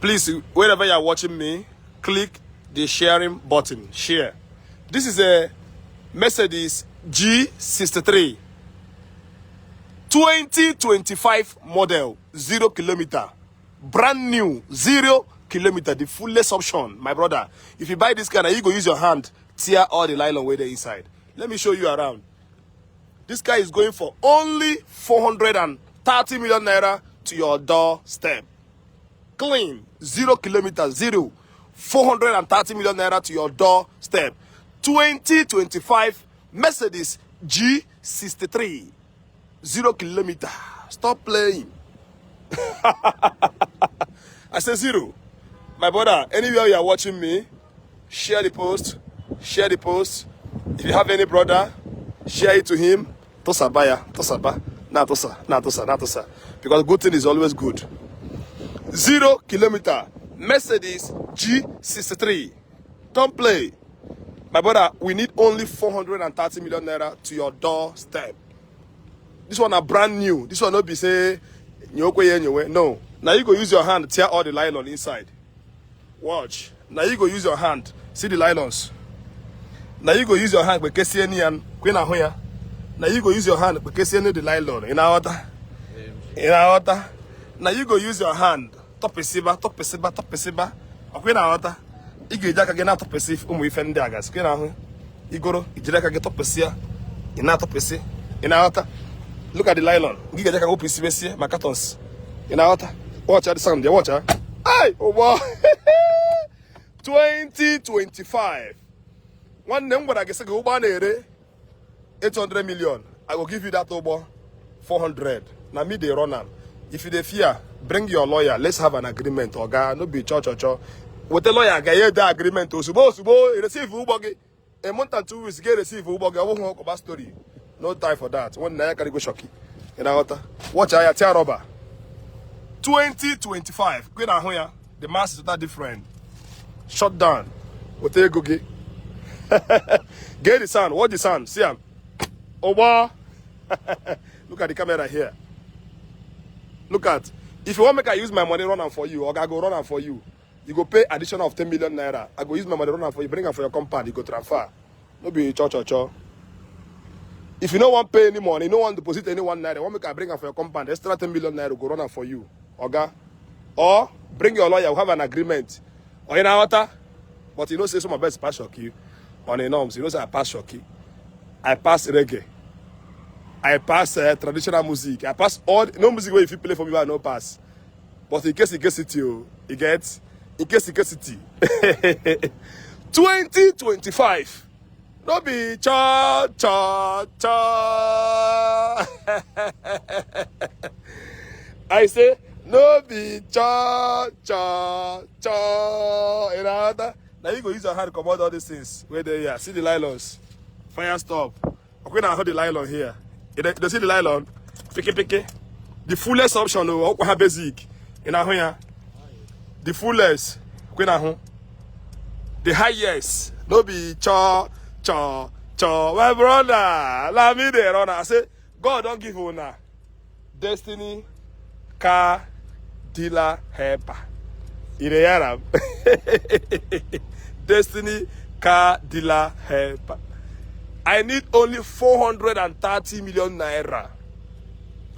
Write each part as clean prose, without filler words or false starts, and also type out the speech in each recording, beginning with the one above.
Please, wherever you are watching me, click the sharing button. Share. This is a Mercedes G63 2025 model, 0 kilometer, brand new, 0 kilometer, the fullest option. My brother, if you buy this car, you go use your hand, tear all the nylon way there inside. Let me show you around. This car is going for only 430 million naira to your doorstep. Clean, 0 kilometer, 0, 430 million naira to your doorstep. 2025 Mercedes G63, 0 kilometer. Stop playing. I say 0. My brother, anywhere you are watching me, share the post. Share the post. If you have any brother, share it to him. Tosa baya, tosa ba, na tosa, na tosa, na tosa. Because good thing is always good. 0 kilometer Mercedes G63. Don't play. My brother, we need only 430 million naira to your doorstep. This one are brand new. This one not be say no. Now you go use your hand to tear all the nylon inside. Watch. Now you go use your hand. See the nylons. Now you go use your hand because see any and queen ahoya. Now you go use your hand because see any the nylon in our water. In our water. Now you go use your hand. Top pesiba. Queen our water. You go jack again out of pesif. We fend daggers. Queen ahoy. You go. You jack again top pesia. In out of pesi. In our water. Look at the nylon. You jack go pesi. My cartons. In our water. Watch out the sound. Watch out. Hey, oh wow. 2025. One number I guess I go buy 800 million. I will give you that over 400. Now me they run am. If you dey fear, bring your lawyer. Let's have an agreement. Oga, no be cho. With the lawyer, get the agreement. Subo, receive ubogi. A month and 2 weeks, get receive ubogi. I won't talk about story. No time for that. One night can go shocky. In our water. Watch out, tear rubber. 2025. The mass is not different. Shut down. What you go get? Get the sound. What the sound? See him. Oh wow. Look at the camera here. Look at. If you want make I use my money run am for you, or I go run am for you, you go pay additional of 10 million naira. I go use my money run am for you, bring am for your compound, you go transfer. No be cho. If you don't want pay any money, no one deposit any 1 naira, want make I bring am for your compound, extra 10 million naira go run am for you. Oga. Or bring your lawyer, we'll have an agreement. Or in our water. But you know, say some of best pass shocky on the norms. You know, say I pass shocky. I pass reggae. I pass traditional music. I pass all no music where if you play for me, I no pass. But in case it gets it, you get in case it gets it. 2025. No be cha. I say no be cha. Now you go use your hand to come out all these things. Where they here. See the nylons. Fire stop. Okay, now hold the nylon here. You see the nylon? Picky. The fullest option of basic. In a here. The fullest. Okay, now. The highest. No be cha. My brother. Let me there, runner. I say, God don't give owner. Destiny car dealer helper. In the Arab. Destiny car dealer helper. I need only 430 million naira.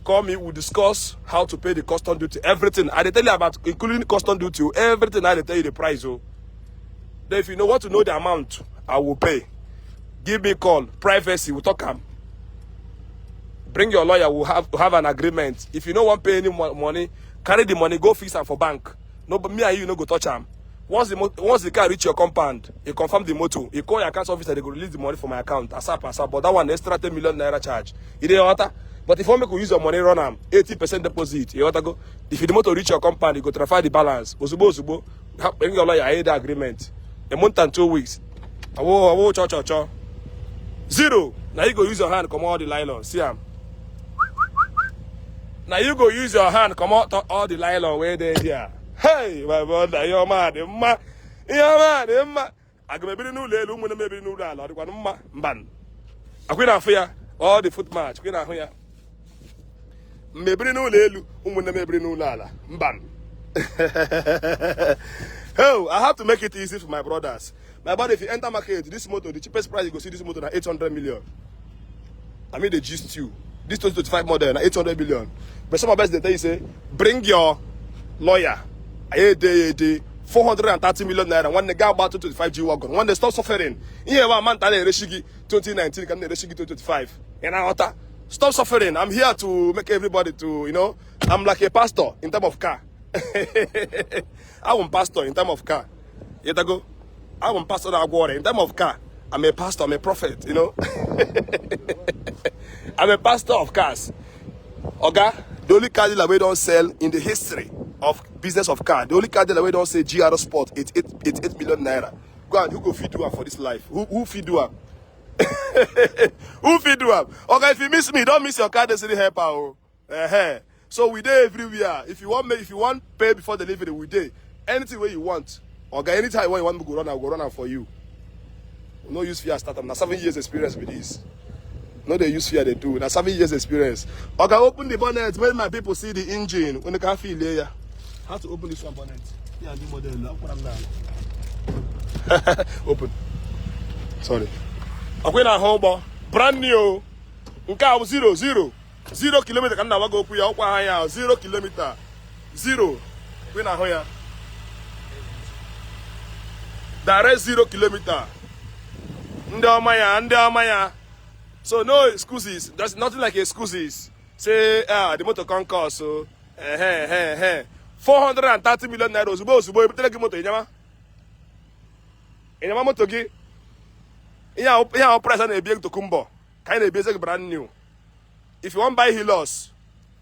Call me, we'll discuss how to pay the custom duty. Everything. I tell you about including custom duty. Everything I tell you the price. Oh. Then if you know what to know the amount, I will pay. Give me a call. Privacy, we'll talk. Bring your lawyer, we'll have an agreement. If you don't want to pay any money, carry the money, go fix am for bank. No, but me and you no go touch am. Once the car reach your compound, you confirm the motor, you call your account officer, they go release the money for my account. ASAP. But that one extra 10 million naira charge. You dey water? But if you want to use your money, run am 80% deposit. You want to go? If the motor reach your compound, you go transfer the balance. Osubo. Bring your lawyer, I hear the agreement. A month and 2 weeks. Awo cho. 0. Now you go use your hand, come out the nylon. See am. Now you go use your hand, come out all the nylon where they here. Hey, my brother, you're mad, I go maybe no lelu, maybe no dollar, ban. I quit affair, all the foot match, quit affair. Maybe no lelu, maybe no lala, ban. Oh, I have to make it easy for my brothers. My brother, if you enter market, this motor, the cheapest price you go see this motor na 800 million. I mean the gist you. This 2025 model na 800 million. But some of us they tell you say, bring your lawyer. 430 million naira. When they get about 225 G wagon, when they stop suffering, here one man tell Reshigi 2019, can Reshigi 2025. And stop suffering. I'm here to make everybody to, you know, I'm like a pastor in terms of car. I'm a pastor in terms of car. You go. I'm a pastor that water in terms of car. I'm a pastor, I'm a prophet, you know. I'm a pastor of cars. Okay? The only car dealer we don't sell in the history of business of car. The only car dealer we don't say GR Sport, it's 8 million naira. Go on, who go feed you up for this life? Who feed you up? Who feed you up? Okay, if you miss me, don't miss your car delivery helper. Oh. So we there everywhere. If you want pay before delivery, we there. Anything where you want. Okay, anytime you want to go run, I'll go run out for you. No use fear startup. Now 7 years experience with this. No, they use fear, they do. Now 7 years experience. Okay, open the bonnet. When my people see the engine, when they can't feel layer. How to open this one bonnet? Yeah, new model. Open them now. Open. Sorry. Okay, now home, brand new. Okay, 0 kilometer. Can now go up here. 0 kilometer. 0. We now here. Direct 0 kilometer. Ndamaya. So no excuses. There's nothing like excuses. Say the motor can't cost so 430 million naira. Subo tell motor inyama. Inyama motor gi. Iya price na ebieng to kumbo. Kind of basic brand new. If you want buy Hilos,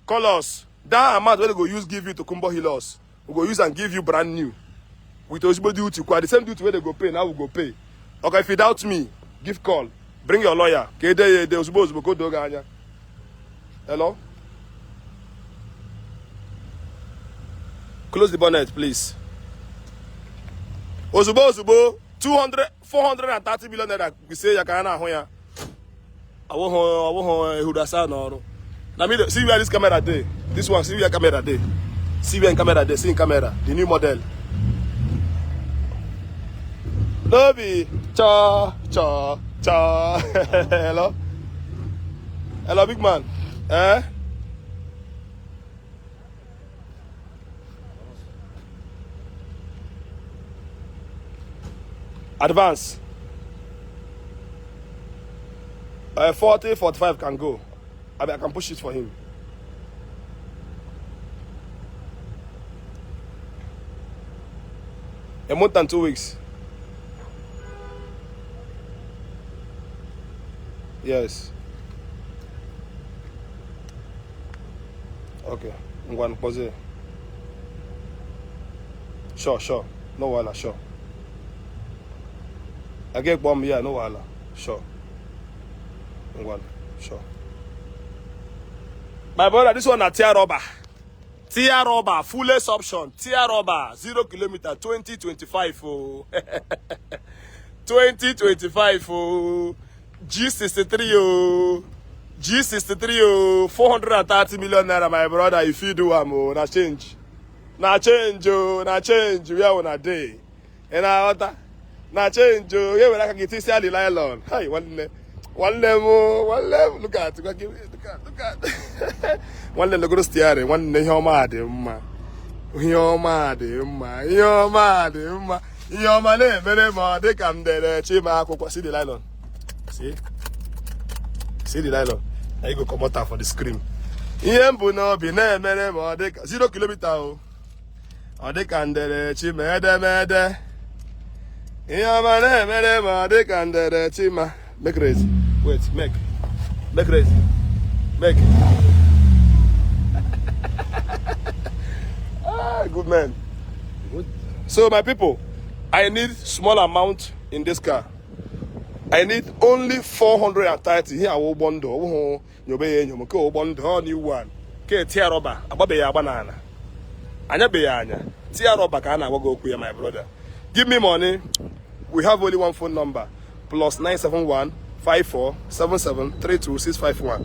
call us. That amount we go use give you to Kumbo Hilos. We go use and give you brand new. With Osbo duty, the same duty where they go pay, now we go pay. Okay, if you doubt me, give call. Bring your lawyer. Hello? Close the bonnet, please. Osbo, 430 million naira. We say you can't have. I won't Hudasa no. Now me see where this camera day. This one, see where camera day. See where in camera day. See in camera. The new model. Lobby. Cha. Hello? Hello, big man. Advance. 40, 45 can go. I can push it for him. A month and 2 weeks. Yes. Okay. I'm going to pause it. Sure. No wala, sure. I get bomb, yeah, no wala. Sure. Sure. My brother, this one a tear rubber. Tear rubber, fullest option. Tear rubber, 0 kilometer, 2025. Oh. 2025. Oh. G63. Oh. G63. Oh. 430 million naira, my brother. If you do, na change. Na change. We are on a day. And na change. Yeah, we like to get the nylon. Hi, one level. Look at. One level go steering. One you're mad. You're mad. Very mad. They come there. Chima, see the nylon. See the nylon. Now you go come out for the scream. Yembu no be ne mere mo de 0 kilometer o. O de kandere chima mede. Yama ne mere mo de kandere chima. Make raise. Wait, make raise. Make. Good man. Good. So my people, I need small amount in this car. I need only 430. Here I will bundle. You bundle new one. Okay, tear rubber. Ababe ya banana. Anya be anya. Tear rubber kana go kuya my brother. Give me money. We have only one phone number. +971 5477 32651.